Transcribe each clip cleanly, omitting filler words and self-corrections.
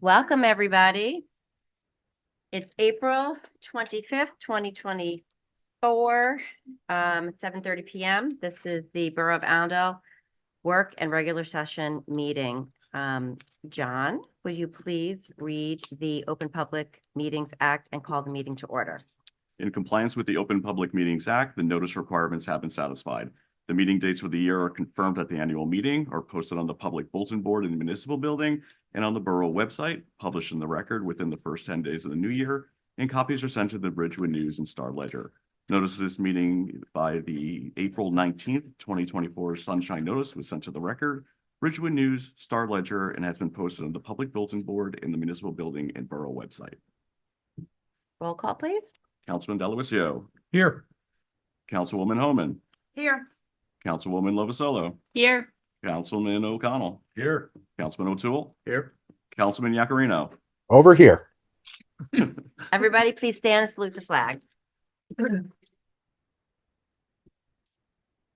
Welcome, everybody. It's April 25th, 2024, 7:30 p.m. This is the Borough of Allendale Work and Regular Session Meeting. John, would you please read the Open Public Meetings Act and call the meeting to order? In compliance with the Open Public Meetings Act, the notice requirements have been satisfied. The meeting dates for the year are confirmed at the annual meeting, are posted on the public bulletin board in the municipal building and on the borough website, published in the record within the first 10 days of the new year, and copies are sent to the Ridgewood News and Star Ledger. Notice of this meeting by the April 19th, 2024 Sunshine Notice was sent to the record, Ridgewood News, Star Ledger, and has been posted on the public bulletin board in the municipal building and borough website. Roll call, please. Councilman Delawisio. Here. Councilwoman Homan. Here. Councilwoman Lovasolo. Here. Councilman O'Connell. Here. Councilman O'Toole. Here. Councilman Yacarino. Over here. Everybody, please stand and salute the flag.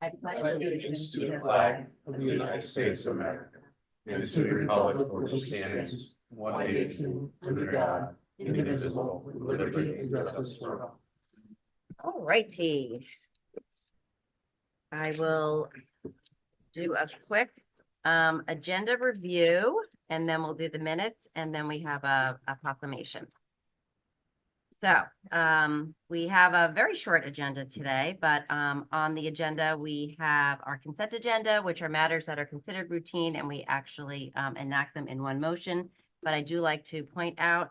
I pledge allegiance to the flag of the United States of America and to the republic for which it stands, one nation, under God, indivisible, with liberty and justice for all. All righty. I will do a quick agenda review, and then we'll do the minutes, and then we have a proclamation. So we have a very short agenda today, but on the agenda, we have our consent agenda, which are matters that are considered routine, and we actually enact them in one motion. But I do like to point out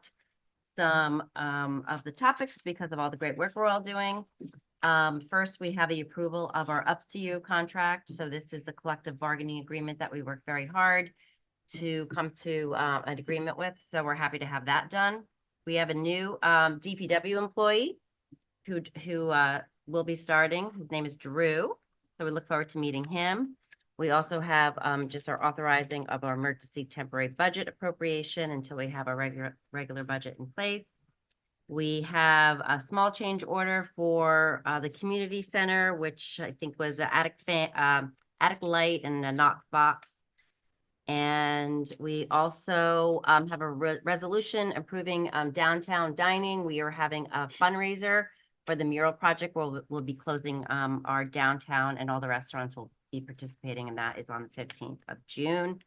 some of the topics because of all the great work we're all doing. First, we have the approval of our Up to You contract. So this is the collective bargaining agreement that we worked very hard to come to an agreement with. So we're happy to have that done. We have a new DPW employee who will be starting. His name is Drew. So we look forward to meeting him. We also have just our authorizing of our emergency temporary budget appropriation until we have a regular budget in place. We have a small change order for the community center, which I think was an attic light and a Knox box. And we also have a resolution approving downtown dining. We are having a fundraiser for the mural project where we'll be closing our downtown, and all the restaurants will be participating in that. Is on the 15th of June.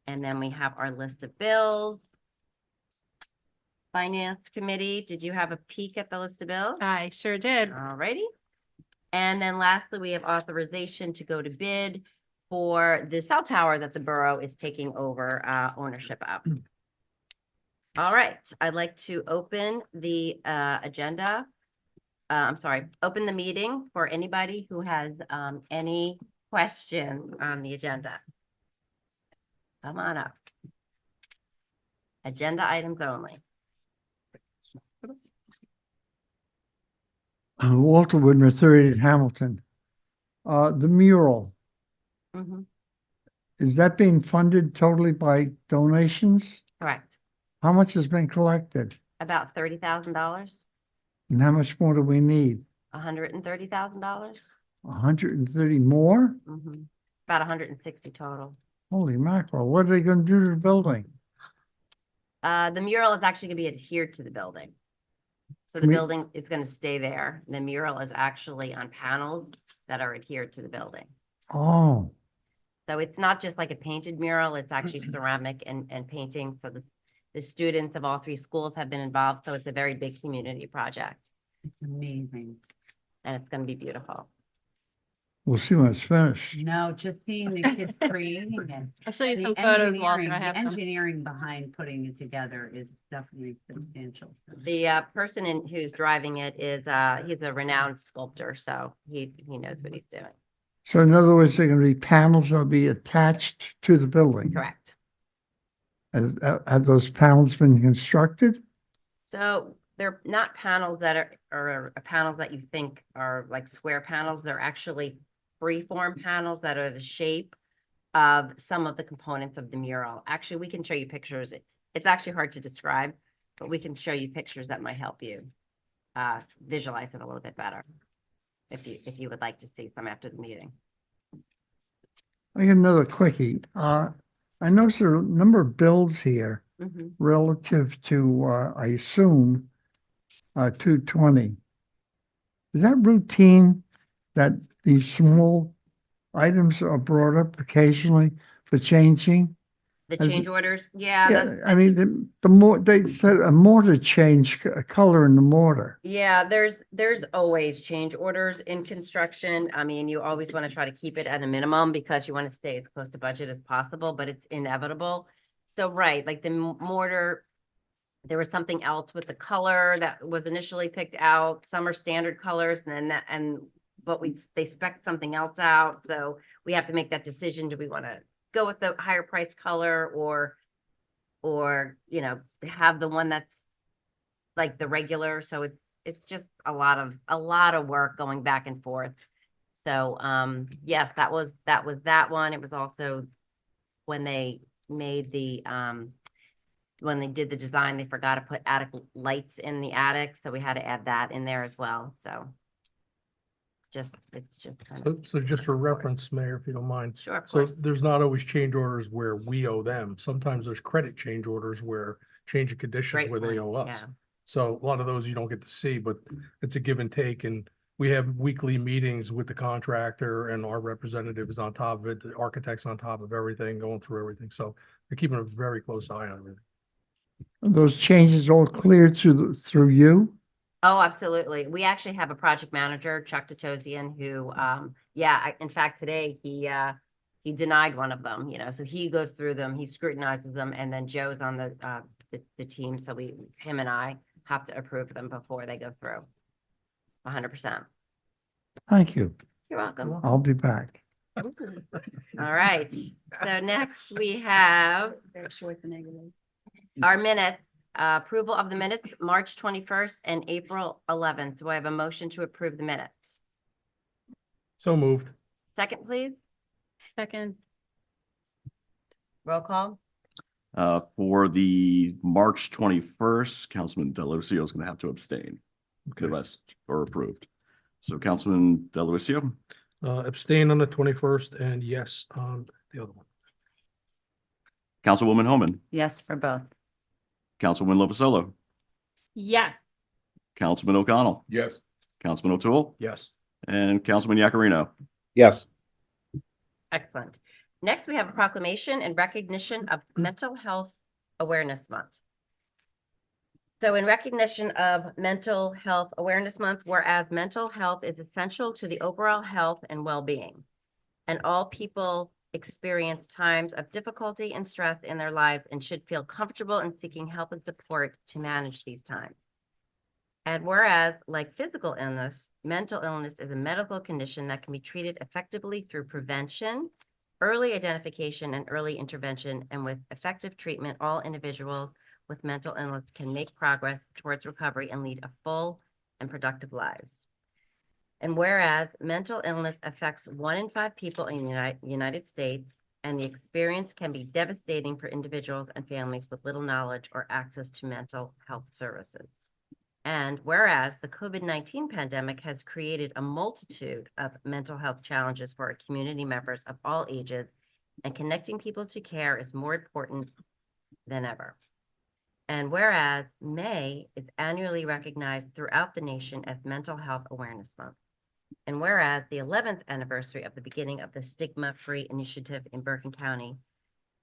And then we have our list of bills. Finance Committee, did you have a peek at the list of bills? I sure did. All righty. And then lastly, we have authorization to go to bid for the cell tower that the borough is taking over ownership of. All right, I'd like to open the open the meeting for anybody who has any questions on the agenda. Come on up. Agenda items only. Walter Woodner, 38 Hamilton. The mural, Mm-hmm. is that being funded totally by donations? Correct. How much has been collected? About $30,000. And how much more do we need? $130,000. 130 more? Mm-hmm. About 160 total. Holy mackerel. What are they going to do to the building? The mural is actually going to be adhered to the building. So the building is going to stay there. The mural is actually on panels that are adhered to the building. Oh. So it's not just like a painted mural, it's actually ceramic and painting. So the students of all three schools have been involved. So it's a very big community project. It's amazing. And it's going to be beautiful. We'll see when it's finished. No, just seeing the kids creating it. I'll show you The some photos, Walter. I engineering, have the some. engineering behind putting it together is definitely substantial. The person who's driving it is he's a renowned sculptor, so he knows what he's doing. So in other words, they're going to be panels that will be attached to the building. Correct. Have those panels been constructed? So they're not panels that are panels that you think are like square panels. They're actually freeform panels that are the shape of some of the components of the mural. Actually, we can show you pictures. It's actually hard to describe, but we can show you pictures that might help you visualize it a little bit better if you would like to see some after the meeting. I got another quickie. I noticed there are a number of bills here Mhm. relative to, I assume, 220. Is that routine that these small items are brought up occasionally for changing? The Has change it- orders, yeah, Yeah, I mean, the more, they said a mortar change, a color in the mortar. yeah, there's always change orders in construction. I mean, you always want to try to keep it at a minimum because you want to stay as close to budget as possible, but it's inevitable. So, right, like the mortar, there was something else with the color that was initially picked out. Some are standard colors, and then but they spec something else out. So we have to make that decision. Do we want to go with the higher price color or have the one that's like the regular? So it's just a lot of work going back and forth. So yes, that was that one. It was also when they made when they did the design, they forgot to put attic lights in the attic, so we had to add that in there as well. So it's just kind of. So just for reference, Mayor, if you don't mind. Sure, of So course. there's not always change orders where we owe them. Sometimes there's credit change orders where change of conditions Great where they point, owe us. yeah. So a lot of those you don't get to see, but it's a give and take. And we have weekly meetings with the contractor and our representatives on top of it, the architects on top of everything, going through everything. So they're keeping a very close eye on everything. Are those changes all cleared through you? Oh, absolutely. We actually have a project manager, Chuck Totosian, who, in fact, today he denied one of them, so he goes through them, he scrutinizes them, and then Joe's on the team, so him and I have to approve them before they go through. 100%. Thank you. You're welcome. I'll be back. All right. So next we have our minutes. Approval of the minutes, March 21st and April 11th. Do I have a motion to approve the minutes? So moved. Second, please. Second. Roll call. For the March 21st, Councilman Delosio is going to have to abstain. The rest are approved. So Councilman Delosio? Abstain on the 21st and yes on the other one. Councilwoman Homan? Yes, for both. Councilwoman Lovasolo? Yes. Councilman O'Connell? Yes. Councilman O'Toole? Yes. And Councilman Yakarino? Yes. Excellent. Next, we have a proclamation in recognition of Mental Health Awareness Month. So in recognition of Mental Health Awareness Month, whereas mental health is essential to the overall health and well-being, and all people experience times of difficulty and stress in their lives and should feel comfortable in seeking help and support to manage these times. And whereas, like physical illness, mental illness is a medical condition that can be treated effectively through prevention, early identification, and early intervention, and with effective treatment, all individuals with mental illness can make progress towards recovery and lead a full and productive lives. And whereas mental illness affects 1 in 5 people in the United States, and the experience can be devastating for individuals and families with little knowledge or access to mental health services. And whereas the COVID-19 pandemic has created a multitude of mental health challenges for our community members of all ages, and connecting people to care is more important than ever. And whereas May is annually recognized throughout the nation as Mental Health Awareness Month. And whereas the 11th anniversary of the beginning of the Stigma-Free Initiative in Bergen County,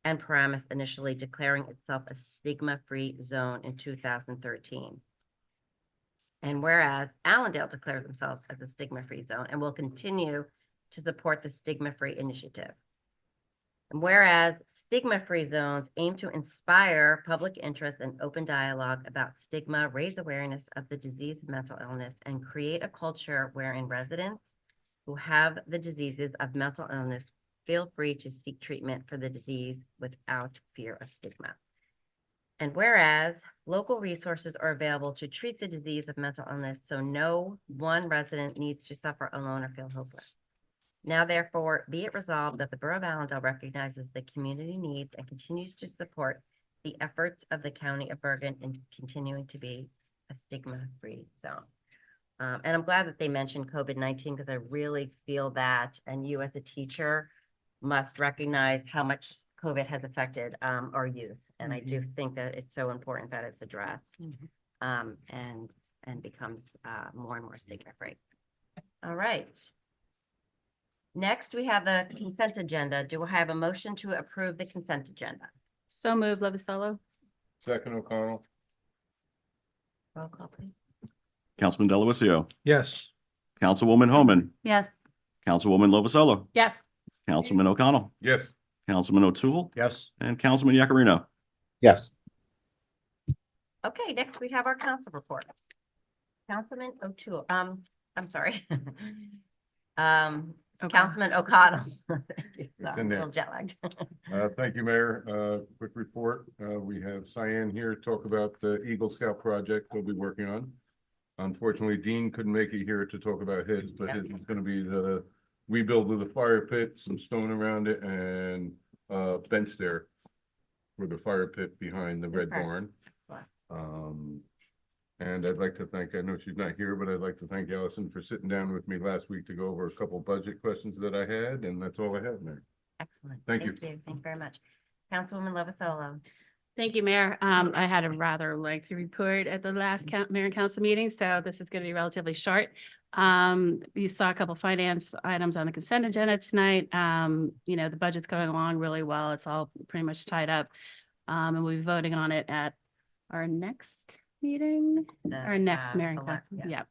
and Paramus initially declaring itself a stigma-free zone in 2013. And whereas Allendale declares themselves as a stigma-free zone and will continue to support the Stigma-Free Initiative. And whereas stigma-free zones aim to inspire public interest and open dialogue about stigma, raise awareness of the disease of mental illness, and create a culture wherein residents who have the diseases of mental illness feel free to seek treatment for the disease without fear of stigma. And whereas local resources are available to treat the disease of mental illness, so no one resident needs to suffer alone or feel hopeless. Now, therefore, be it resolved that the Borough of Allendale recognizes the community needs and continues to support the efforts of the County of Bergen in continuing to be a stigma-free zone. And I'm glad that they mentioned COVID-19 because I really feel that, and you as a teacher must recognize how much COVID has affected our youth And I do think that it's so important that it's addressed, and becomes, more and more stigma-free. All right. Next, we have the consent agenda. Do I have a motion to approve the consent agenda? So moved, Lovasolo. Second O'Connell. Roll call, please. Councilman Delavatio, Yes. Councilwoman Homan, Yes. Councilwoman Lovasolo, Yes. Councilman O'Connell, Yes. Councilman O'Toole, Yes. and Councilman Yakarino. Yes. Okay, next we have our council report. Councilman O'Toole, I'm sorry. Councilman O'Connell. Thank you. Sorry, in a there. little jet lagged. Thank you, Mayor. Quick report. We have Cyan here to talk about the Eagle Scout project we'll be working on. Unfortunately, Dean couldn't make it here to talk about his, but his is gonna be the rebuild of the fire pit, some stone around it, and bench there for the fire pit behind the Red Okay. Barn. Wow. And I'd like to thank, I know she's not here, but I'd like to thank Allison for sitting down with me last week to go over a couple budget questions that I had, and that's all I have, Mayor. Excellent. Thank you. Thank you very much. Councilwoman Lovasolo. Thank you, Mayor. I had a rather lengthy report at the last mayor and council meeting, so this is going to be relatively short. You saw a couple finance items on the consent agenda tonight. The budget's going along really well. It's all pretty much tied up. And we'll be voting on it at our next meeting, our next mayor and council. Yeah.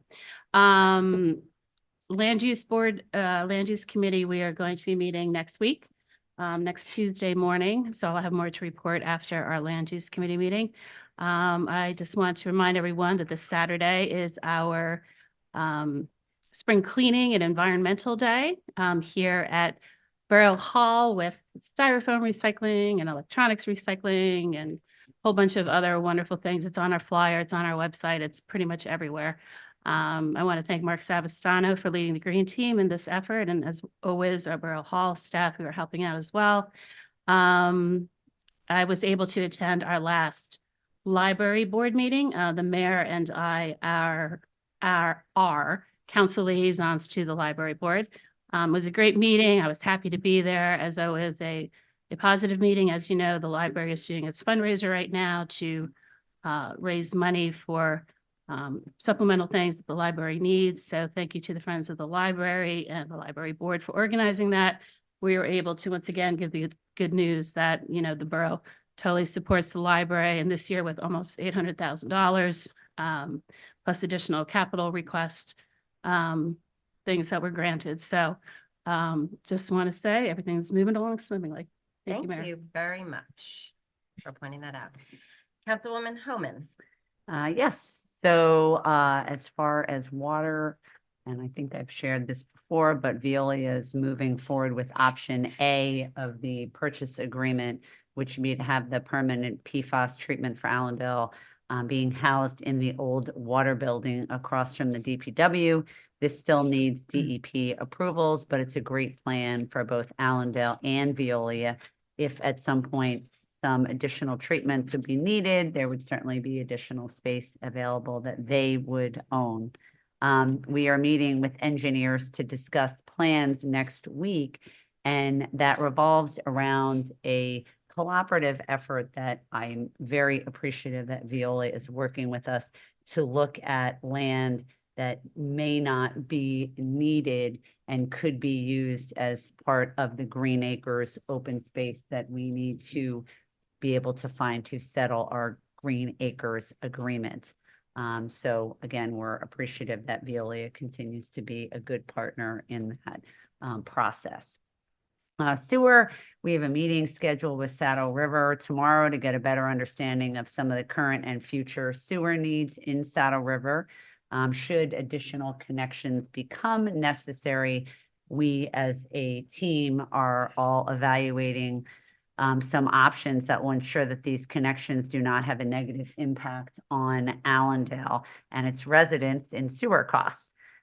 Land use board, land use committee, we are going to be meeting next week. Next Tuesday morning, so I'll have more to report after our land use committee meeting. I just want to remind everyone that this Saturday is our spring cleaning and environmental day here at Borough Hall with styrofoam recycling and electronics recycling and a whole bunch of other wonderful things. It's on our flyer, it's on our website, it's pretty much everywhere. I want to thank Mark Savastano for leading the green team in this effort, and as always, our Borough Hall staff who are helping out as well. I was able to attend our last library board meeting. The mayor and I are council liaisons to the library board. It was a great meeting. I was happy to be there. As always, a positive meeting. As you know, the library is doing its fundraiser right now to raise money for supplemental things that the library needs. So thank you to the Friends of the Library and the library board for organizing that. We were able to once again give the good news that, the borough totally supports the library, and this year with almost $800,000, plus additional capital request, things that were granted. So just want to say everything's moving along swimmingly. Thank you, Mayor. Thank you very much for pointing that out. Councilwoman Homan. Yes. So, as far as water, and I think I've shared this before, but Veolia is moving forward with option A of the purchase agreement, which would have the permanent PFAS treatment for Allendale being housed in the old water building across from the DPW. This still needs DEP approvals, but it's a great plan for both Allendale and Veolia. If at some point some additional treatments would be needed, there would certainly be additional space available that they would own. We are meeting with engineers to discuss plans next week, and that revolves around a collaborative effort that I'm very appreciative that Veolia is working with us to look at land that may not be needed and could be used as part of the Green Acres open space that we need to be able to find to settle our Green Acres agreement. So again, we're appreciative that Veolia continues to be a good partner in that process. Sewer, we have a meeting scheduled with Saddle River tomorrow to get a better understanding of some of the current and future sewer needs in Saddle River. Should additional connections become necessary, we as a team are all evaluating some options that will ensure that these connections do not have a negative impact on Allendale and its residents in sewer costs.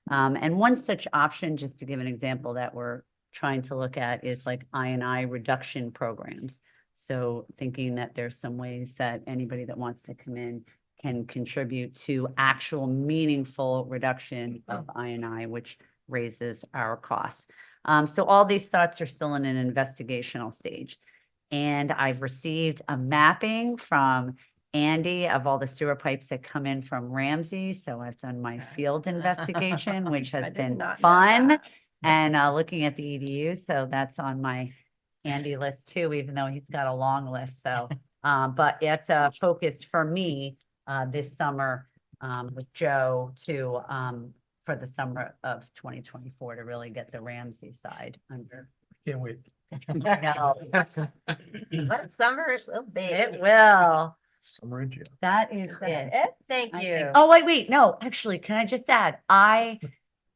And one such option, just to give an example that we're trying to look at, is like I&I reduction programs. So thinking that there's some ways that anybody that wants to come in can contribute to actual meaningful reduction of I&I, which raises our costs. So all these thoughts are still in an investigational stage. And I've received a mapping from Andy of all the sewer pipes that come in from Ramsey. So I've done my field investigation, which I has did been not know fun. that. And looking at the EDU, so that's on my Andy list too, even though he's got a long list. So, but it's a focus for me this summer with Joe to for the summer of 2024 to really get the Ramsey side under. Can't wait. No, What summer it will be. it will. Summer in jail. That is it. Thank I you. think- Oh, wait, no, actually, can I just add, I,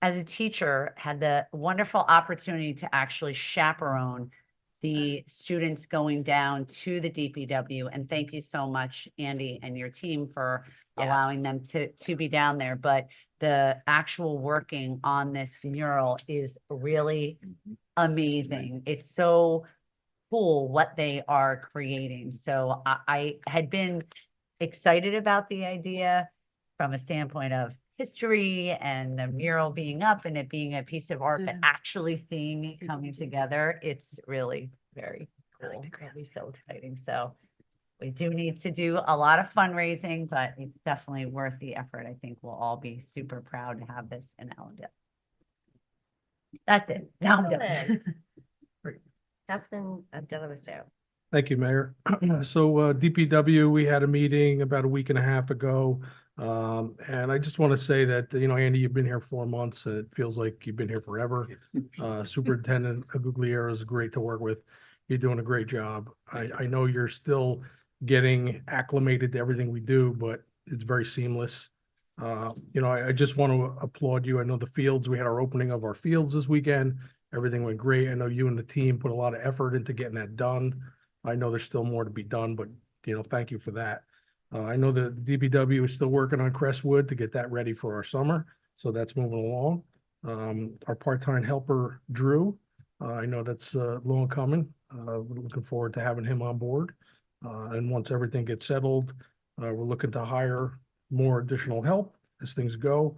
as a teacher, had the wonderful opportunity to actually chaperone the students going down to the DPW, and thank you so much, Andy, and your team for Yeah. allowing them to be down there, but the actual working on this mural is really amazing. It's so cool what they are creating. So I had been excited about the idea from a standpoint of history and the mural being up and it being a piece of art, but actually seeing it coming together, it's really very cool. Really so exciting. So we do need to do a lot of fundraising, but it's definitely worth the effort. I think we'll all be super proud to have this in Allendale. That's it. Now I'm done. That's been done with Sarah. Thank you, Mayor. So DPW, we had a meeting about a week and a half ago. And I just want to say that, you know, Andy, you've been here 4 months and it feels like you've been here forever. Superintendent Agugliero is great to work with. You're doing a great job. I know you're still getting acclimated to everything we do, but it's very seamless. You know, I just want to applaud you. I know the fields, we had our opening of our fields this weekend. Everything went great. I know you and the team put a lot of effort into getting that done. I know there's still more to be done, but, you know, thank you for that. I know the DPW is still working on Crestwood to get that ready for our summer, so that's moving along. Our part-time helper, Drew, I know that's long coming. We're looking forward to having him on board. And once everything gets settled, we're looking to hire more additional help as things go.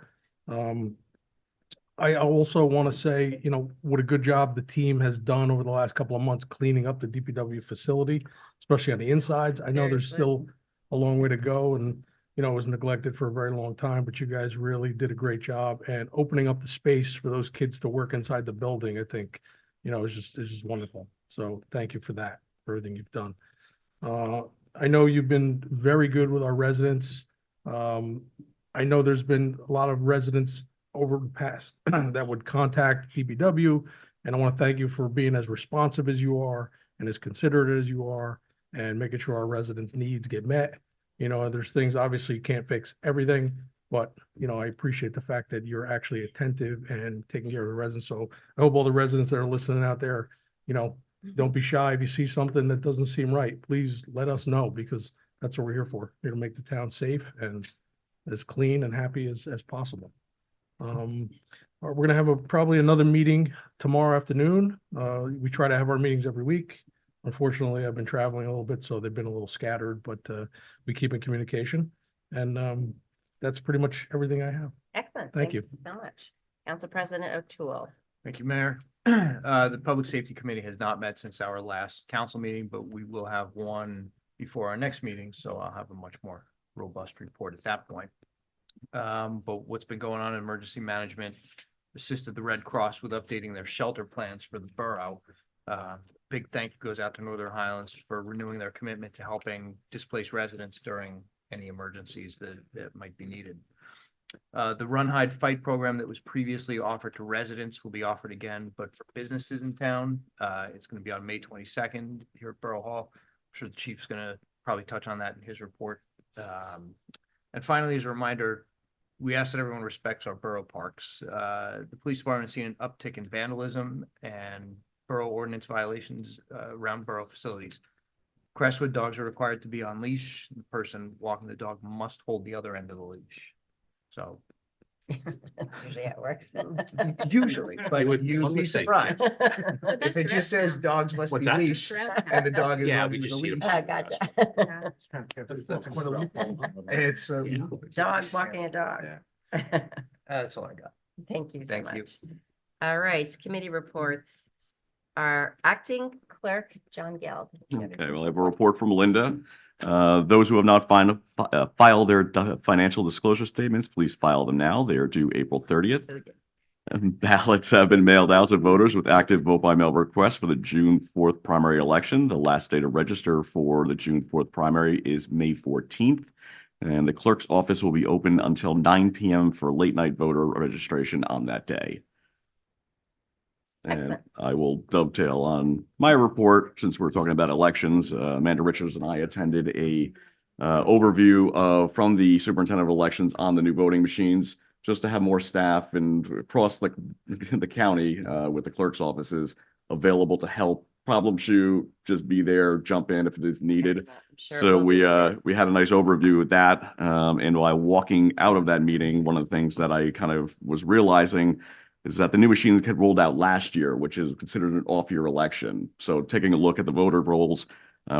I also want to say, you know, what a good job the team has done over the last couple of months cleaning up the DPW facility, especially on the insides. I know there's still a long way to go and, you know, it was neglected for a very long time, but you guys really did a great job and opening up the space for those kids to work inside the building, I think, you know, it's just wonderful. So thank you for that, for everything you've done. I know you've been very good with our residents. I know there's been a lot of residents over the past that would contact DPW, and I want to thank you for being as responsive as you are and as considerate as you are and making sure our residents' needs get met. You know, there's things, obviously you can't fix everything, but, you know, I appreciate the fact that you're actually attentive and taking care of the residents. So I hope all the residents that are listening out there, you know, don't be shy. If you see something that doesn't seem right, please let us know, because that's what we're here for. We're here to make the town safe and as clean and happy as possible. We're going to have probably another meeting tomorrow afternoon. We try to have our meetings every week. Unfortunately, I've been traveling a little bit, so they've been a little scattered, but we keep in communication. And that's pretty much everything I have. Excellent. Thank you so much. Council President O'Toole. Thank you, Mayor. The Public Safety Committee has not met since our last council meeting, but we will have one before our next meeting, so I'll have a much more robust report at that point. But what's been going on in emergency management, assisted the Red Cross with updating their shelter plans for the borough. Big thank you goes out to Northern Highlands for renewing their commitment to helping displaced residents during any emergencies that might be needed. The Run, Hide, Fight program that was previously offered to residents will be offered again, but for businesses in town, it's going to be on May 22nd here at Borough Hall. I'm sure the chief's going to probably touch on that in his report. And finally, as a reminder, we ask that everyone respects our borough parks. The police department has seen an uptick in vandalism and borough ordinance violations around borough facilities. Crestwood dogs are required to be on leash. The person walking the dog must hold the other end of the leash. So Usually it works. usually, but you'd be surprised. If If it just says dogs must What's be that? leashed and the dog is Yeah, running we with a just see leash. them. Gotcha. It's Dog walking a dog. that's all I got. Thank you so Thank much. you. All right, committee reports. our acting clerk, John Geld. Okay, well, I have a report from Linda. Those who have not filed their financial disclosure statements, please file them now. They are due April 30th. Ballots have been mailed out to voters with active vote-by-mail requests for the June 4th primary election. The last day to register for the June 4th primary is May 14th, and the clerk's office will be open until 9 p.m. for late-night voter registration on that day. And Excellent. I will dovetail on my report, since we're talking about elections. Amanda Richards and I attended a overview from the superintendent of elections on the new voting machines, just to have more staff and across the county with the clerk's offices available to help troubleshoot, just be there, jump in if it is needed. I'm sure So we'll do we had a nice overview of that. And while walking out of that meeting, one of the things that I kind of was realizing is that the new machines had rolled out last year, which is considered an off-year election. So taking a look at the voter rolls,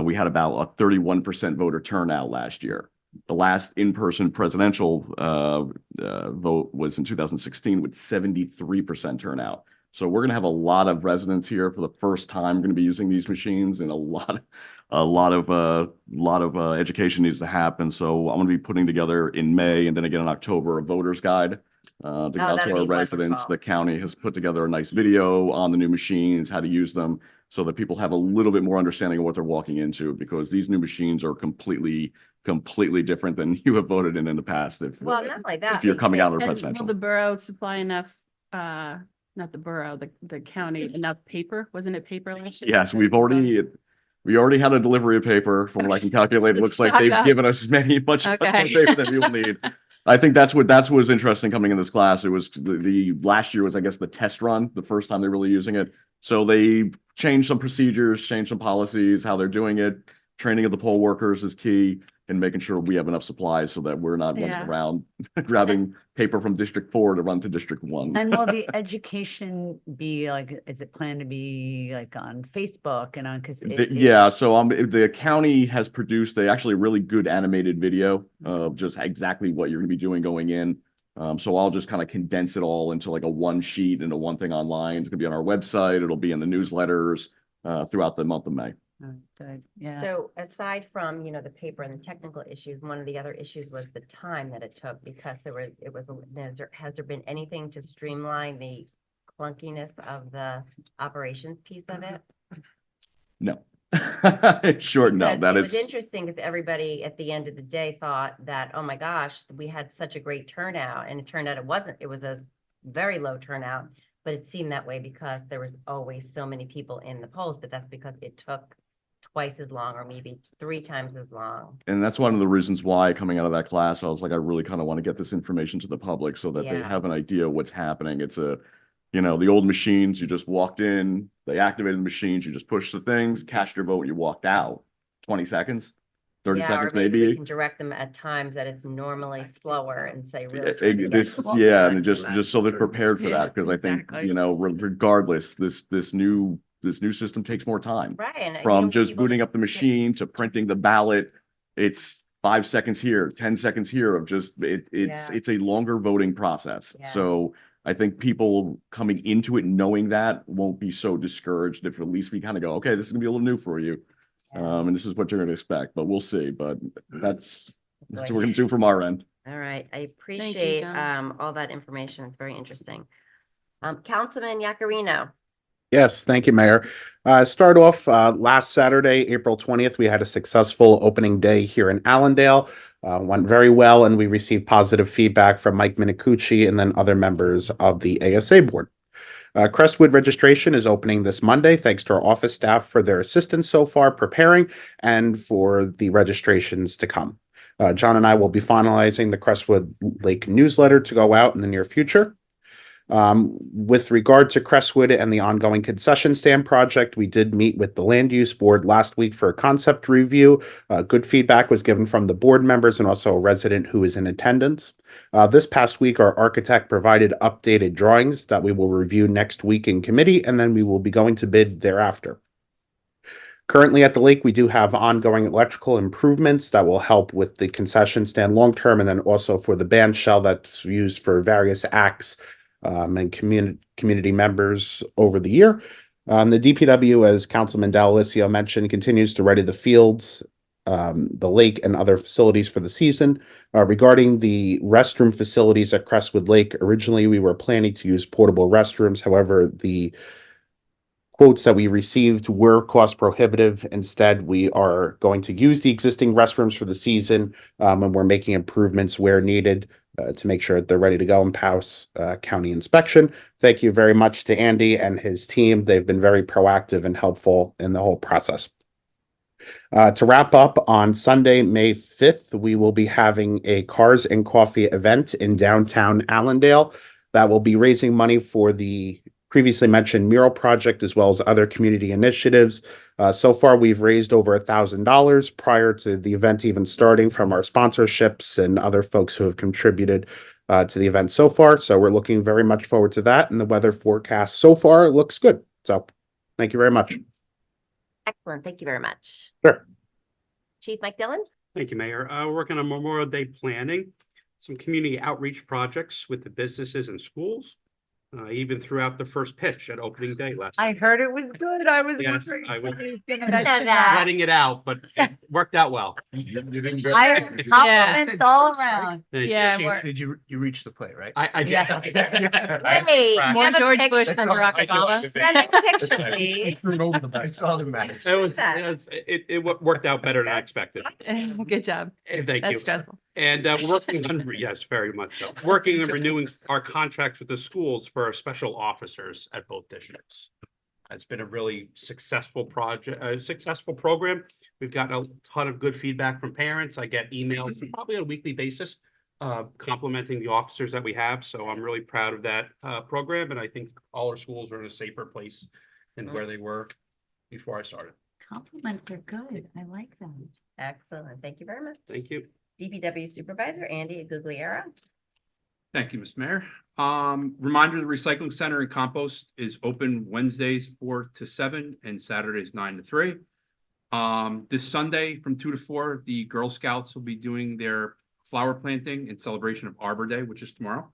we had about a 31% voter turnout last year. The last in-person presidential vote was in 2016 with 73% turnout. So we're going to have a lot of residents here for the first time going to be using these machines, and a lot of education needs to happen. So I'm going to be putting together in May and then again in October a voter's guide to get out that'd to our be residents. wonderful. The county has put together a nice video on the new machines, how to use them, so that people have a little bit more understanding of what they're walking into, because these new machines are completely different than you have voted in the past. Well, not like that. If you're coming out of the And presidential. will the borough supply enough, not the borough, the county, enough paper? Wasn't it paper last year? Yes, we already had a delivery of paper. From what I can calculate, it looks like they've given us much Okay. paper than we will need. I think that's what was interesting coming in this class. It was the last year was, I guess, the test run, the first time they're really using it. So they changed some procedures, changed some policies, how they're doing it. Training of the poll workers is key, and making sure we have enough supplies so that we're not running around grabbing paper from District 4 to run to District 1. And will the education be like, is it planned to be like on Facebook and on, because Yeah, so the county has produced actually a really good animated video of just exactly what you're going to be doing going in. So I'll just kind of condense it all into like a one sheet and a one thing online. It's going to be on our website. It'll be in the newsletters throughout the month of May. Good. Yeah. So aside from, the paper and the technical issues, one of the other issues was the time that it took, because has there been anything to streamline the clunkiness of the operations piece of it? No. Short no. Because it was interesting, because everybody at the end of the day thought that, oh my gosh, we had such a great turnout, and it turned out it wasn't. It was a very low turnout, but it seemed that way because there was always so many people in the polls, but that's because it took twice as long, or maybe 3 times as long. And that's one of the reasons why, coming out of that class, I was like, I really kind of want to get this information to the public so that they have an idea of what's happening. It's the old machines, you just walked in, they activated the machines, you just pushed the things, cast your vote, you walked out. 20 seconds, 30 seconds or maybe. maybe. We can direct them at times that it's normally slower and say, really. And just so they're prepared for that, because I think, regardless, this new system takes more time. Right. And From just booting up the machine to printing the ballot, it's 5 seconds here, 10 seconds here of just, it's a longer voting process. Yeah. So I think people coming into it knowing that won't be so discouraged if at least we kind of go, okay, this is gonna be a little new for you. And this is what you're gonna expect, but we'll see. But that's what we're gonna do from our end. All right. I appreciate all that information. It's very interesting. Councilman Yacarino. Yes, thank you, Mayor. Start off last Saturday, April 20th, we had a successful opening day here in Allendale. Went very well, and we received positive feedback from Mike Minicucci and then other members of the ASA board. Crestwood registration is opening this Monday. Thanks to our office staff for their assistance so far preparing and for the registrations to come. John and I will be finalizing the Crestwood Lake newsletter to go out in the near future. With regard to Crestwood and the ongoing concession stand project, we did meet with the land use board last week for a concept review. Good feedback was given from the board members and also a resident who is in attendance. This past week, our architect provided updated drawings that we will review next week in committee, and then we will be going to bid thereafter. Currently at the lake, we do have ongoing electrical improvements that will help with the concession stand long-term, and then also for the band shell that's used for various acts and community members over the year. The DPW, as Councilman Delalisio mentioned, continues to ready the fields, the lake, and other facilities for the season. Regarding the restroom facilities at Crestwood Lake, originally we were planning to use portable restrooms. However, the quotes that we received were cost prohibitive. Instead, we are going to use the existing restrooms for the season, and we're making improvements where needed to make sure that they're ready to go and pass county inspection. Thank you very much to Andy and his team. They've been very proactive and helpful in the whole process. To wrap up, on Sunday, May 5th, we will be having a Cars and Coffee event in downtown Allendale that will be raising money for the previously mentioned mural project as well as other community initiatives. So far, we've raised over $1,000 prior to the event even starting from our sponsorships and other folks who have contributed to the event so far. So we're looking very much forward to that. And the weather forecast so far looks good. So thank you very much. Excellent. Thank you very much. Sure. Chief Mike Dillon? Thank you, Mayor. We're working on Memorial Day planning, some community outreach projects with the businesses and schools, even throughout the first pitch at opening day last. I heard it was good. I was Yes, wondering I was if he was gonna Said mention that. that. letting it out, but it worked out well. You didn't I heard compliments all around. Yeah, Chief, we're- did you reach the plate, right? I did. Yeah. Hey, Right. you More have a George Bush picture. than Barack Obama. Send a picture, please. Threw it over the back. That's all that matters. It worked out better than I expected. Good job. Thank That's you. stressful. And we're working on, yes, very much so. Working on renewing our contracts with the schools for our special officers at both districts. It's been a really successful project, successful program. We've gotten a ton of good feedback from parents. I get emails probably on a weekly basis complimenting the officers that we have. So I'm really proud of that program. And I think all our schools are in a safer place than where they were before I started. Compliments are good. I like them. Excellent. Thank you very much. Thank you. DPW Supervisor Andy Gugliera. Thank you, Mr. Mayor. Reminder, the recycling center and compost is open Wednesdays 4 to 7 and Saturdays 9 to 3. This Sunday from 2 to 4, the Girl Scouts will be doing their flower planting in celebration of Arbor Day, which is tomorrow.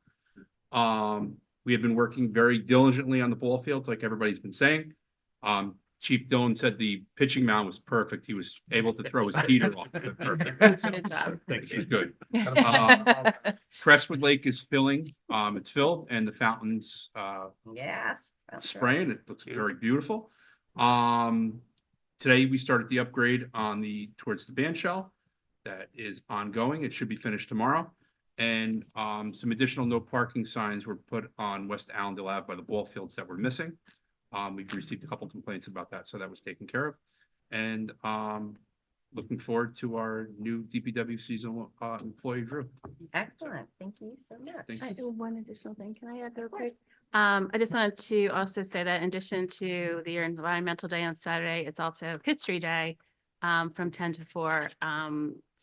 We have been working very diligently on the ball fields, like everybody's been saying. Chief Dillon said the pitching mound was perfect. He was able to throw his heater off. Perfect. Good job. Thanks, he's good. Crestwood Lake is filling. It's filled, and the fountain's Yes. that's right. spraying. It looks very beautiful. Today we started the upgrade on towards the band shell. That is ongoing. It should be finished tomorrow. And some additional no parking signs were put on West Allendale Ave by the ball fields that were missing. We've received a couple complaints about that, so that was taken care of. And looking forward to our new DPW seasonal employee group. Excellent. Thank you so much. Thank I do one additional thing. Can I add real quick? I just wanted to also say that in addition to the Environmental Day on Saturday, it's also History Day from 10 to 4.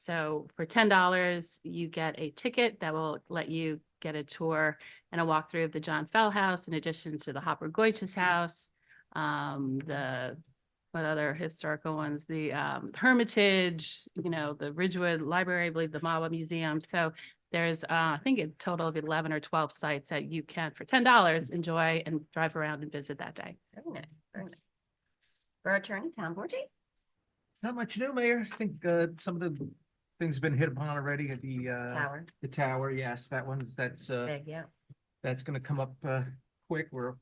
So for $10, you get a ticket that will let you get a tour and a walkthrough of the John Fell House, in addition to the Hopper Goiches House, what other historical ones? The Hermitage, the Ridgewood Library, I believe the Mawa Museum. So there's, I think, a total of 11 or 12 sites that you can, for $10, enjoy and drive around and visit that day. Very nice. Very nice. Borough Attorney Tom Borgie. Not much new, Mayor. I think some of the things have been hit upon already. Tower. The tower, yes, that's Big, yeah. that's going to come up quick. We're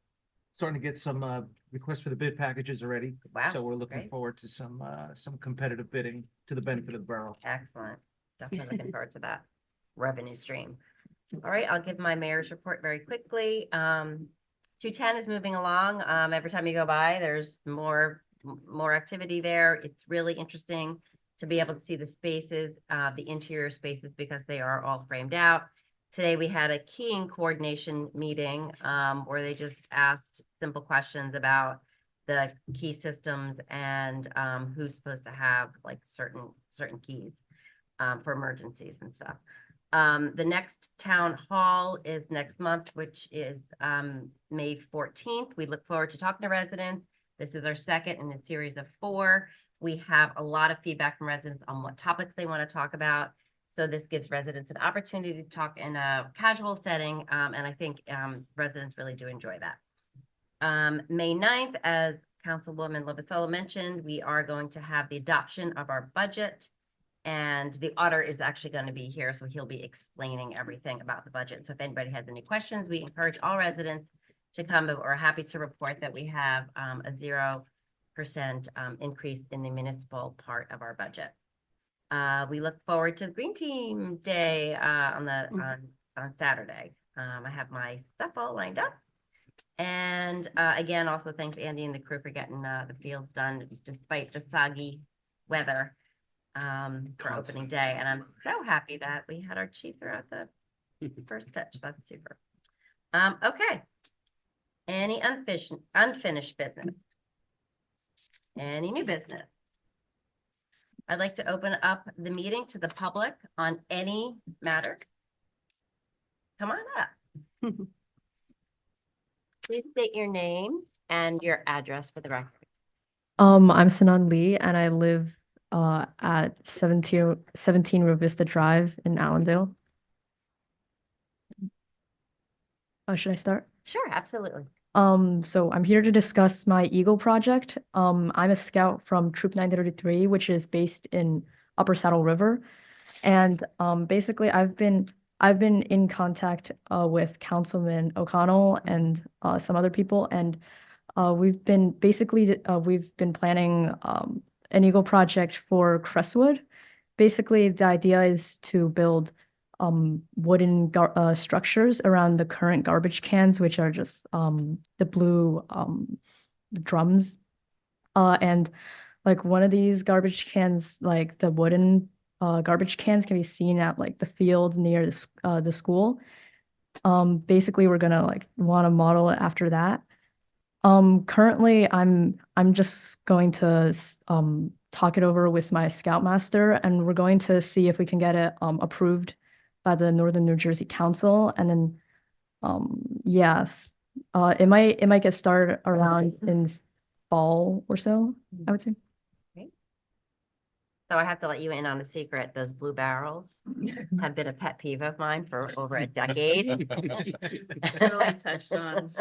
starting to get some requests for the bid packages already. Wow. So we're looking Great. forward to some competitive bidding to the benefit of the borough. Excellent. Definitely looking forward to that revenue stream. All right, I'll give my mayor's report very quickly. 210 is moving along. Every time you go by, there's more activity there. It's really interesting to be able to see the spaces, the interior spaces, because they are all framed out. Today we had a keying coordination meeting where they just asked simple questions about the key systems and who's supposed to have like certain keys for emergencies and stuff. The next town hall is next month, which is May 14th. We look forward to talking to residents. This is our second in a series of 4. We have a lot of feedback from residents on what topics they want to talk about. So this gives residents an opportunity to talk in a casual setting, and I think residents really do enjoy that. May 9th, as Councilwoman Lovasolo mentioned, we are going to have the adoption of our budget. And the auditor is actually going to be here, so he'll be explaining everything about the budget. So if anybody has any questions, we encourage all residents to come, but we're happy to report that we have a 0% increase in the municipal part of our budget. We look forward to Green Team Day on Saturday. I have my stuff all lined up. And again, also thanks Andy and the crew for getting the fields done despite the soggy weather for opening day. And I'm so happy that we had our chief throughout the first pitch. That's super. Okay. Any unfinished business? Any new business? I'd like to open up the meeting to the public on any matter. Come on up. Please state your name and your address for the record. I'm Sanan Lee, and I live at 17 Rovista Drive in Allendale. Should I start? Sure, absolutely. So I'm here to discuss my Eagle project. I'm a scout from Troop 933, which is based in Upper Saddle River, and basically I've been in contact with Councilman O'Connell and some other people, and we've been planning an Eagle project for Crestwood. Basically, the idea is to build wooden structures around the current garbage cans, which are just the blue drums. And like one of these garbage cans, like the wooden garbage cans, can be seen at like the field near the school. Basically, we're gonna want to model it after that. Currently, I'm just going to talk it over with my scoutmaster, and we're going to see if we can get it approved by the Northern New Jersey Council, and then yes, it might get started around in fall or so, I would say. So I have to let you in on a secret. Those blue barrels have been a pet peeve of mine for over a decade. Really touched on.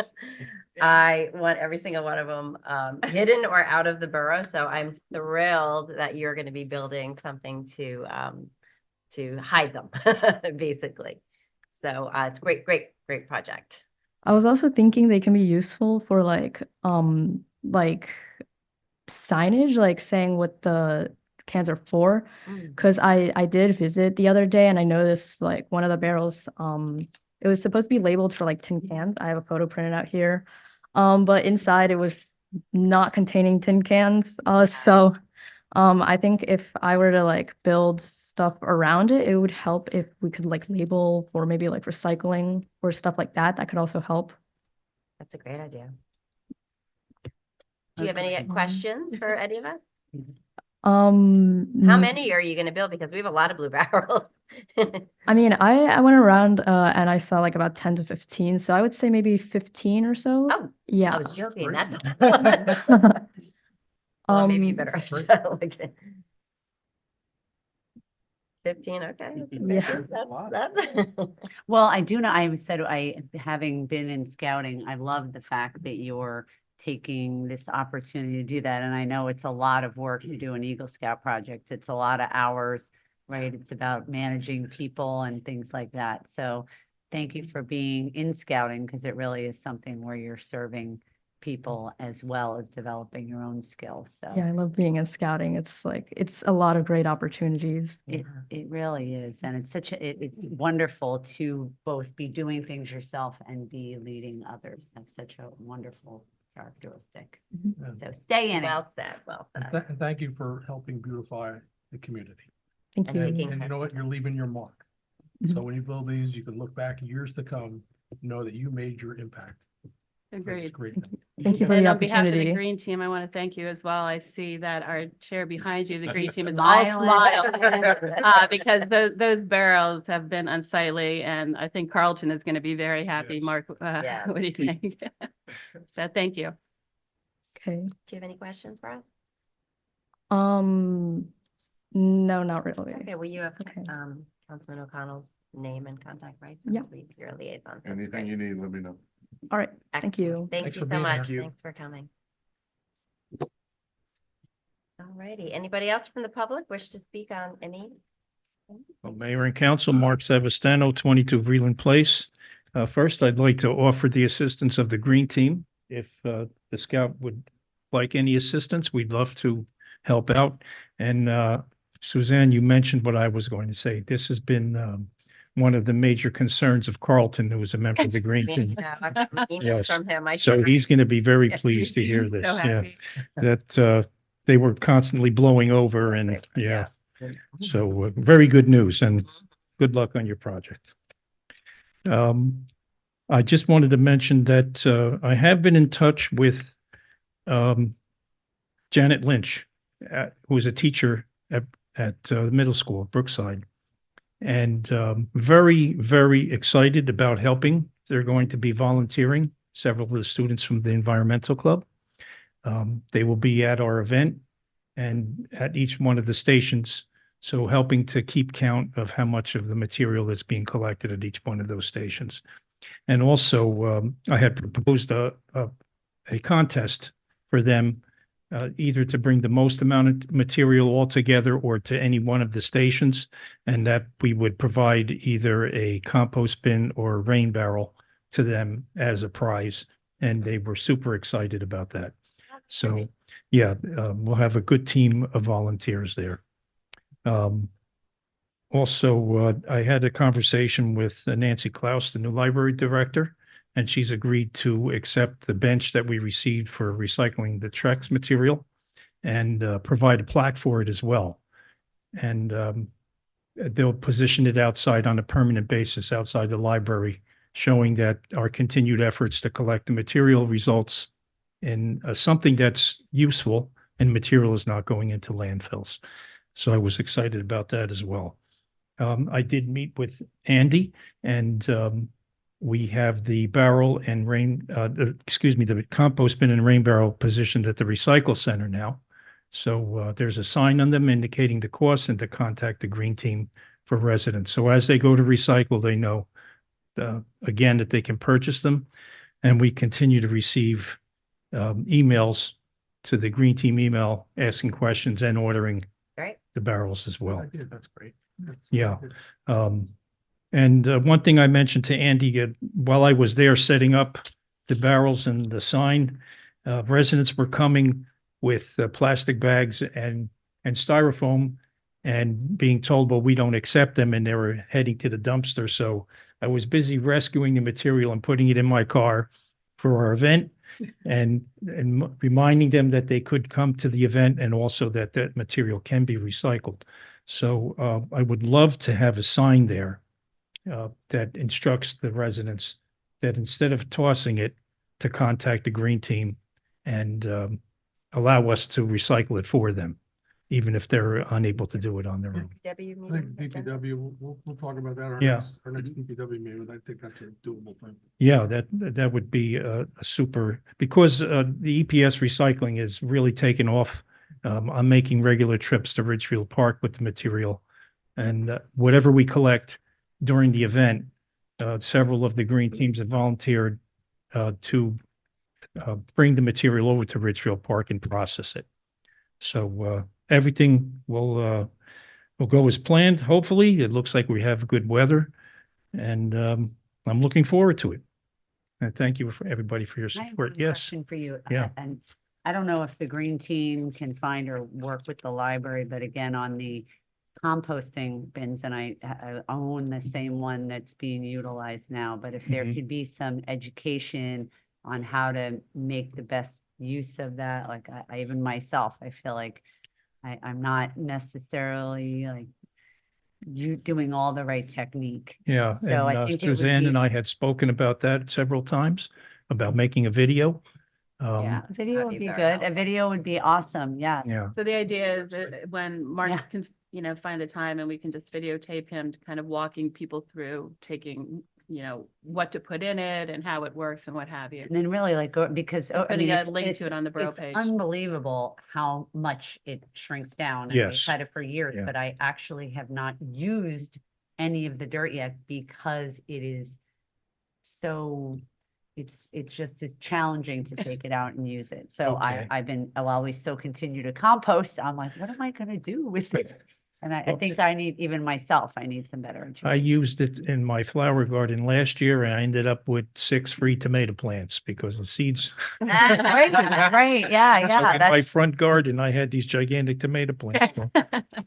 I want every single one of them hidden or out of the borough. So I'm thrilled that you're going to be building something to hide them, basically. So it's great project. I was also thinking they can be useful for like signage, like saying what the cans are for, because I did visit the other day and I noticed like one of the barrels it was supposed to be labeled for like tin cans. I have a photo printed out here, but inside it was not containing tin cans. So I think if I were to like build stuff around it, it would help if we could like label for maybe like recycling or stuff like that. That could also help. That's a great idea. Do you have any questions for any of us? How many are you going to build? Because we have a lot of blue barrels. I mean, I went around and I saw like about 10 to 15, so I would say maybe 15 or so. Oh, yeah. I was joking. That's well, maybe you better. 15, okay. Yeah. Well, I do know, I said, having been in scouting, I love the fact that you're taking this opportunity to do that. And I know it's a lot of work to do an Eagle Scout project. It's a lot of hours, right? It's about managing people and things like that. So thank you for being in scouting, because it really is something where you're serving people as well as developing your own skills. So yeah, I love being in scouting. It's like, it's a lot of great opportunities. it really is. And it's it's wonderful to both be doing things yourself and be leading others. That's such a wonderful characteristic. So stay in it. Well said. And thank you for helping beautify the community. Thank you. And you know what? You're leaving your mark. So when you build these, you can look back years to come, know that you made your impact. Agreed. Great. Thank you for And the on behalf of the opportunity. Green Team, I want to thank you as well. I see that our chair behind you, the Green Team, is all smiles because those barrels have been unsightly, and I think Carlton is going to be very happy. Yes. Mark, Yes. what do you think? So thank you. Okay. Do you have any questions for us? No, not really. Okay, well, you have Okay. Councilman O'Connell's name and contact, right? Yeah. Your liaison. So that's Anything great. you need, let me know. All right. Thank you. Thank Thanks you for so being much. here. Thanks for coming. All righty. Anybody else from the public wish to speak on any? Well, Mayor and Council, Mark Savastano, 22 Vreeland Place. First, I'd like to offer the assistance of the Green Team. If the Scout would like any assistance, we'd love to help out. And Suzanne, you mentioned what I was going to say. This has been one of the major concerns of Carlton, who is a member of the Green Team. I've got emails Yes. from him. So he's going to be very Yes. pleased to hear this. So Yeah, happy. that they were constantly blowing over, and yeah. So very good news, and good luck on your project. I just wanted to mention that I have been in touch with Janet Lynch, who is a teacher at the middle school at Brookside, and very, very excited about helping. They're going to be volunteering, several of the students from the environmental club. They will be at our event and at each one of the stations, so helping to keep count of how much of the material is being collected at each one of those stations. And also, I had proposed a contest for them, either to bring the most amount of material all together or to any one of the stations, and that we would provide either a compost bin or a rain barrel to them as a prize. And they were super excited about that. So, yeah, we'll have a good team of volunteers there. Also, I had a conversation with Nancy Klaus, the new library director, and she's agreed to accept the bench that we received for recycling the Trex material and provide a plaque for it as well. And they'll position it outside on a permanent basis outside the library, showing that our continued efforts to collect the material results in something that's useful and material is not going into landfills. So I was excited about that as well. I did meet with Andy, and we have the barrel and the compost bin and rain barrel positioned at the recycle center now. So there's a sign on them indicating the cost and to contact the Green Team for residents. So as they go to recycle, they know, again, that they can purchase them. And we continue to receive emails to the Green Team email asking questions and ordering the barrels as well. That's great. Yeah. And one thing I mentioned to Andy, while I was there setting up the barrels and the sign, residents were coming with plastic bags and styrofoam and being told, well, we don't accept them, and they were heading to the dumpster. So I was busy rescuing the material and putting it in my car for our event and reminding them that they could come to the event and also that that material can be recycled. So I would love to have a sign there that instructs the residents that instead of tossing it, to contact the Green Team and allow us to recycle it for them, even if they're unable to do it on their own. DPW I think meeting? DPW, we'll talk about that Yeah. our next DPW meeting, but I think that's a doable thing. Yeah, that would be a super, because the EPS recycling is really taken off. I'm making regular trips to Ridgefield Park with the material, and whatever we collect during the event, several of the Green Teams have volunteered to bring the material over to Ridgefield Park and process it. So everything will go as planned. Hopefully, it looks like we have good weather, and I'm looking forward to it. And thank you for everybody for your I have support. one Yes. question for you. Yeah. And I don't know if the Green Team can find or work with the library, but again, on the composting bins, and I own the same one that's being utilized now, but if there could be some education on how to make the best use of that, like I even myself, I feel like I'm not necessarily like doing all the right technique. Yeah, So and I think it would Suzanne be- and I had spoken about that several times, about making a video. Yeah, a video that'd would be be very good. A helpful. video would be awesome. Yeah. Yeah, So the idea is that when Mark Yeah. can, find the time and we can just videotape him kind of walking people through taking, what to put in it and how it works and what have you. And then really like go because And putting a link it's- to it on the Borough it's page. unbelievable how much it shrinks down. And Yes. we've had it for years, Yeah. but I actually have not used any of the dirt yet because it is so it's challenging to take it out and use it. So Okay. while we still continue to compost, I'm like, what am I gonna do with it? And I think I need, even myself, I need some better I information. used it in my flower garden last year, and I ended up with 6 free tomato plants because the seeds. Right, right, yeah, So in my that's. front garden, I had these gigantic tomato plants. So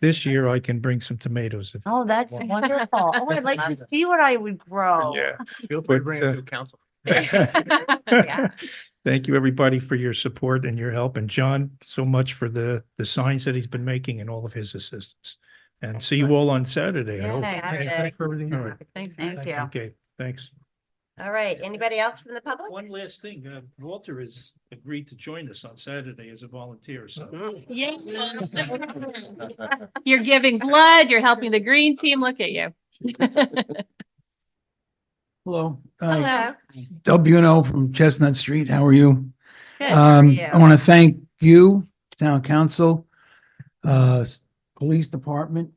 this year, I can bring some tomatoes. Oh, that's wonderful. Oh, I'd like to see what I would grow. Yeah. Feel free to But, bring it to council. Yeah. Thank you, everybody, for your support and your help, and John, so much for the signs that he's been making and all of his assistance. And see you all on Saturday, I hope. Saturday. For everything. All right. Thank you. Okay, thanks. All right, anybody else from the public? One last thing, Walter has agreed to join us on Saturday as a volunteer, so. Yay. You're giving blood, you're helping the green team, look at you. Hello. Hello. WNO from Chestnut Street. How are you? Good, how are you? I want to thank you, Town Council, Police Department,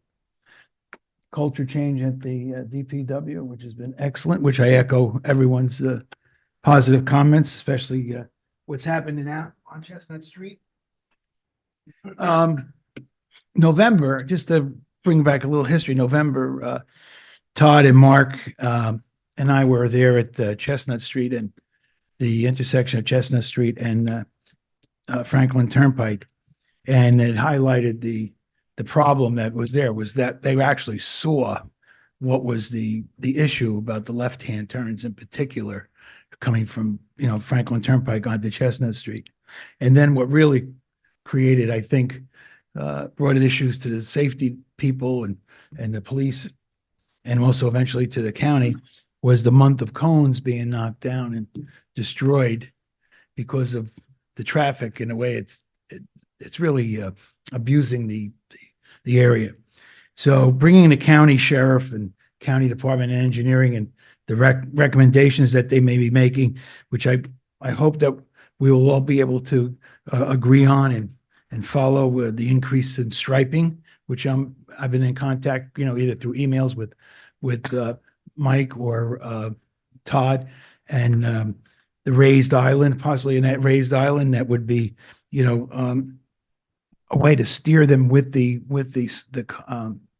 culture change at the DPW, which has been excellent, which I echo everyone's positive comments, especially what's happening out on Chestnut Street. November, just to bring back a little history, November, Todd and Mark and I were there at Chestnut Street and the intersection of Chestnut Street and Franklin Turnpike, and it highlighted the problem that was there was that they actually saw what was the issue about the left-hand turns in particular coming from, Franklin Turnpike onto Chestnut Street. And then what really created, I think, brought issues to the safety people and the police, and also eventually to the county, was the month of cones being knocked down and destroyed because of the traffic. In a way, it's really abusing the area. So bringing the county sheriff and county department of engineering and the recommendations that they may be making, which I hope that we will all be able to agree on and follow with the increase in striping, which I've been in contact, either through emails with Mike or Todd, and the raised island, possibly in that raised island that would be, a way to steer them with the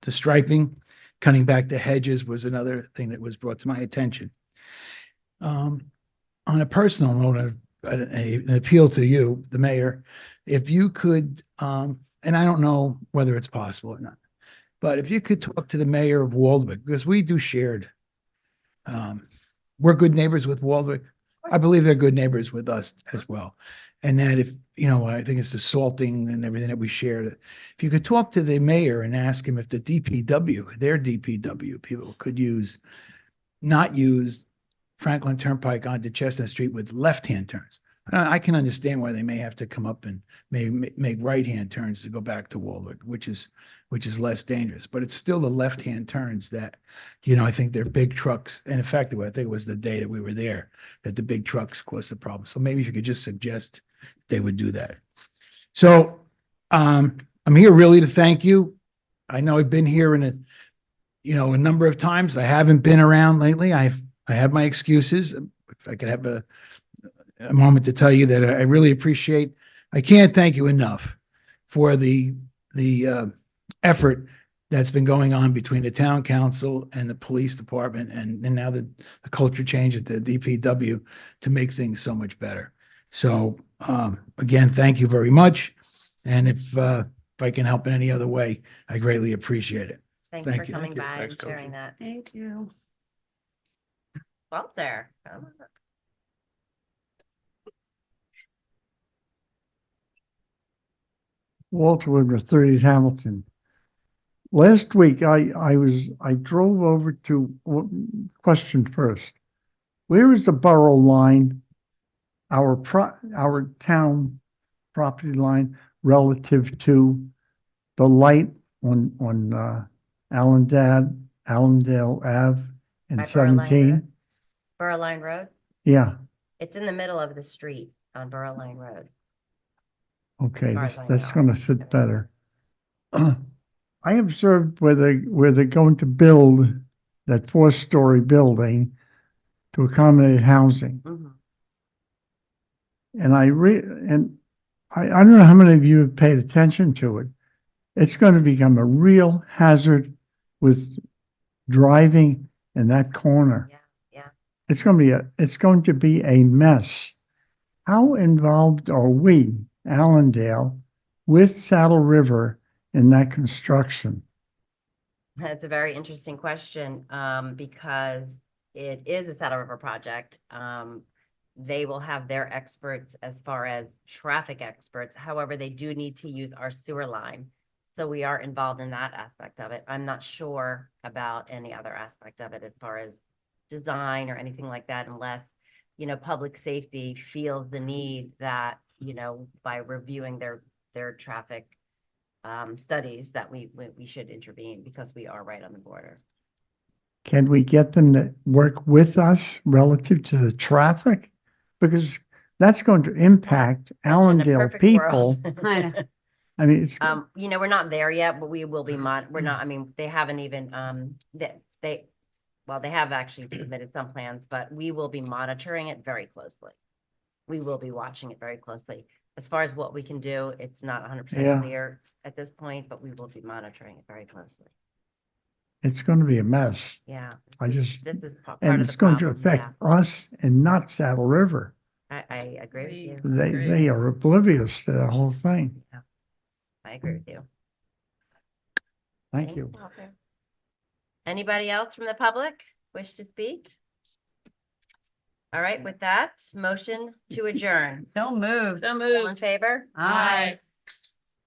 striping. Cutting back the hedges was another thing that was brought to my attention. On a personal note, an appeal to you, the mayor, if you could, and I don't know whether it's possible or not, but if you could talk to the mayor of Waldwick, because we do shared, we're good neighbors with Waldwick. I believe they're good neighbors with us as well. And that if, I think it's the salting and everything that we shared. If you could talk to the mayor and ask him if the DPW, their DPW people could not use Franklin Turnpike onto Chestnut Street with left-hand turns. I can understand why they may have to come up and make right-hand turns to go back to Waldwick, which is less dangerous. But it's still the left-hand turns that, I think they're big trucks. And in fact, I think it was the day that we were there that the big trucks caused the problem. So maybe if you could just suggest they would do that. So I'm here really to thank you. I know I've been here a number of times. I haven't been around lately. I have my excuses. If I could have a moment to tell you that I really appreciate. I can't thank you enough for the effort that's been going on between the town council and the police department and now the culture change at the DPW to make things so much better. So again, thank you very much. And if I can help in any other way, I greatly appreciate it. Thanks Thank for you. coming Thank you. by Thanks, and sharing that. Thank you. Walter, come on. Walter Woodruff, 30 Hamilton. Last week, I drove over to, question first. Where is the borough line, our town property line relative to the light on Allendale Ave and By Borough Line 17? Road? Borough Line Road? Yeah, It's in the middle of the street on Borough Line Road. okay, far as I that's know. gonna fit better. I observed where they're going to build that 4-story building to accommodate housing. Mm-hmm. And I don't know how many of you have paid attention to it. It's going to become a real hazard with driving in that corner. Yeah. It's going to be a mess. How involved are we, Allendale, with Saddle River in that construction? That's a very interesting question, because it is a Saddle River project. They will have their experts as far as traffic experts. However, they do need to use our sewer line. So we are involved in that aspect of it. I'm not sure about any other aspect of it as far as design or anything like that, unless, public safety feels the need that, by reviewing their traffic studies that we should intervene because we are right on the border. Can we get them to work with us relative to the traffic? Because that's going to impact Allendale perfect people. world. I mean, it's, We're not there yet, but we will be we're not, I mean, they haven't even, they have actually submitted some plans, but we will be monitoring it very closely. We will be watching it very closely. As far as what we can do, it's not 100% clear at this point, but we will be monitoring it very closely. it's going to be a mess. Yeah. This is part and of it's the going problem. to affect us and not Saddle River. I agree with you. They are oblivious to the whole thing. Yeah. I agree with you. Thank you. Anybody else from the public wish to speak? All right, with that, motion to adjourn. So moved. All in favor? Aye.